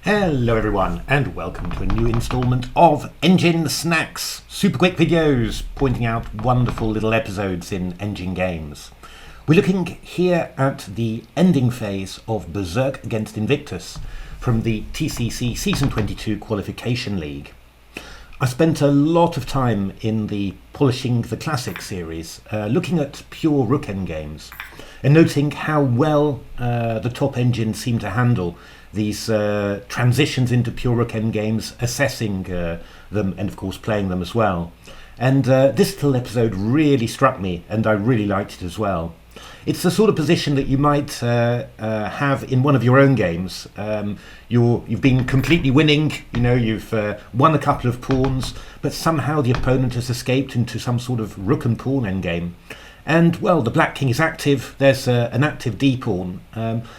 Hello everyone and welcome to a new instalment of Engine Snacks, super quick videos pointing out wonderful little episodes in Engine games. We're looking here at the ending phase of Berserk against Invictus from the TCC Season 22 Qualification League. I spent a lot of time in the Polishing the Classic series looking at pure rook endgames and noting how well the top engines seem to handle these transitions into pure rook endgames, assessing them and of course playing them as well. And this little episode really struck me and I really liked it as well. It's the sort of position that you might have in one of your own games. You've been completely winning, you've won a couple of pawns, but somehow the opponent has escaped into some sort of rook and pawn endgame. And, well, the black king is active, there's an active d-pawn.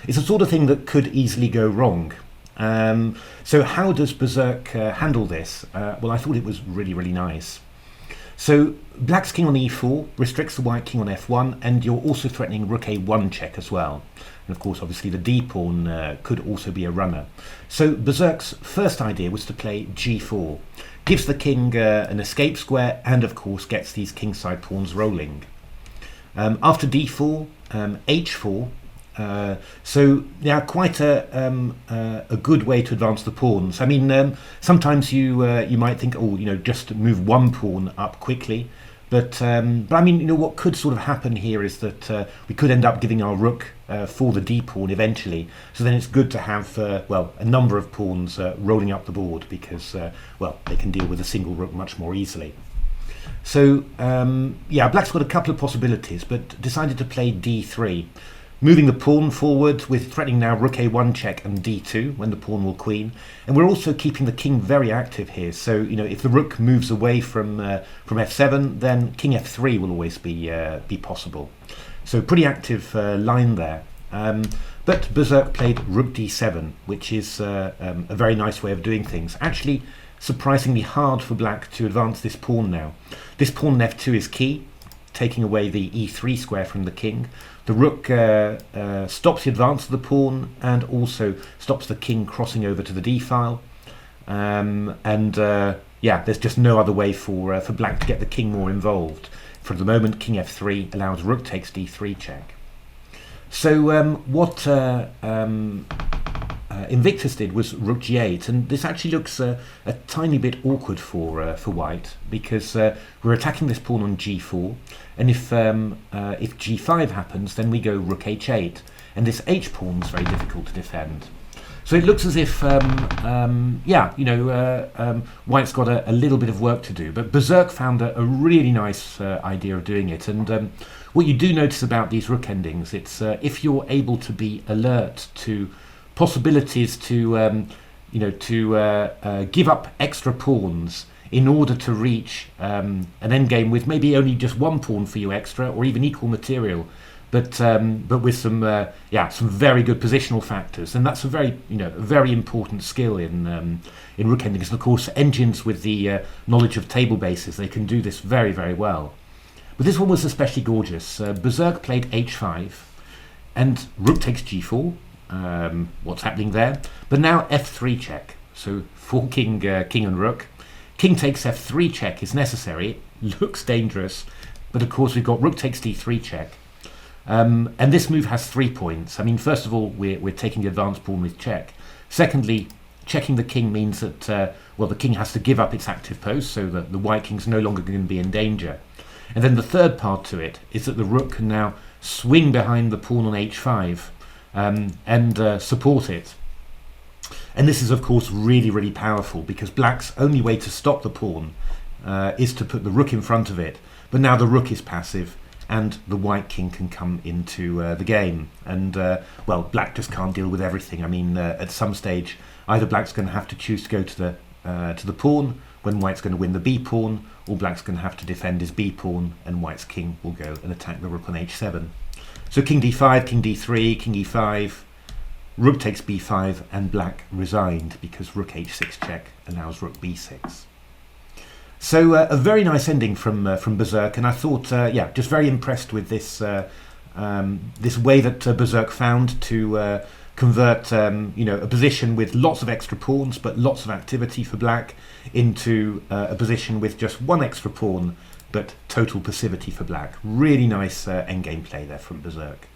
It's the sort of thing that could easily go wrong. So how does Berserk handle this? Well, I thought it was really, really nice. So black's king on e4 restricts the white king on f1, and you're also threatening rook a1 check as well. And of course, obviously, the d-pawn could also be a runner. So Berserk's first idea was to play g4. Gives the king an escape square and, of course, gets these kingside pawns rolling. After d4, h4, so yeah, quite a good way to advance the pawns. I mean, sometimes you might think, just move one pawn up quickly, but I mean, what could sort of happen here is that we could end up giving our rook for the d pawn eventually. So then it's good to have a number of pawns rolling up the board because they can deal with a single rook much more easily. So, black's got a couple of possibilities, but decided to play d3, moving the pawn forward with threatening now rook a1 check and d2 when the pawn will queen. And we're also keeping the king very active here. So, if the rook moves away from f7, then king f3 will always be possible. So, pretty active line there. But Berserk played rook d7, which is a very nice way of doing things. Actually, surprisingly hard for black to advance this pawn now. This pawn on f2 is key, taking away the e3 square from the king. The rook stops the advance of the pawn and also stops the king crossing over to the d file. There's just no other way for black to get the king more involved. For the moment, king f3 allows rook takes d3 check. So what Invictus did was rook g8, and this actually looks a tiny bit awkward for white because we're attacking this pawn on g4, and if g5 happens, then we go rook h8, and this h pawn is very difficult to defend. So it looks as if white's got a little bit of work to do, but Berserk found a really nice idea of doing it. And what you do notice about these rook endings, it's if you're able to be alert to possibilities to give up extra pawns in order to reach an endgame with maybe only just one pawn for you extra, or even equal material, but with some very good positional factors, and that's a very important skill in rook endings. And of course, engines with the knowledge of table bases, they can do this very, very well. But this one was especially gorgeous. Berserk played h5, and rook takes g4. What's happening there? But now f3 check. So for king and rook, king takes f3 check is necessary. It looks dangerous, but of course we've got rook takes d3 check, and this move has 3 points. I mean, first of all, we're taking the advanced pawn with check. Secondly, checking the king means that the king has to give up its active post, so that the white king's no longer going to be in danger. And then the third part to it is that the rook can now swing behind the pawn on h5. And support it. And this is of course really, really powerful because black's only way to stop the pawn is to put the rook in front of it, but now the rook is passive and the white king can come into the game, and black just can't deal with everything. I mean, at some stage either black's going to have to choose to go to the pawn when white's going to win the b pawn, or black's going to have to defend his b pawn and white's king will go and attack the rook on h7. So king d5, king d3, king e5, rook takes b5, and black resigned because rook h6 check allows rook b6. So a very nice ending from Berserk, and I thought, just very impressed with this this way that Berserk found to convert a position with lots of extra pawns but lots of activity for black into a position with just one extra pawn but total passivity for black. Really nice endgame play there from Berserk.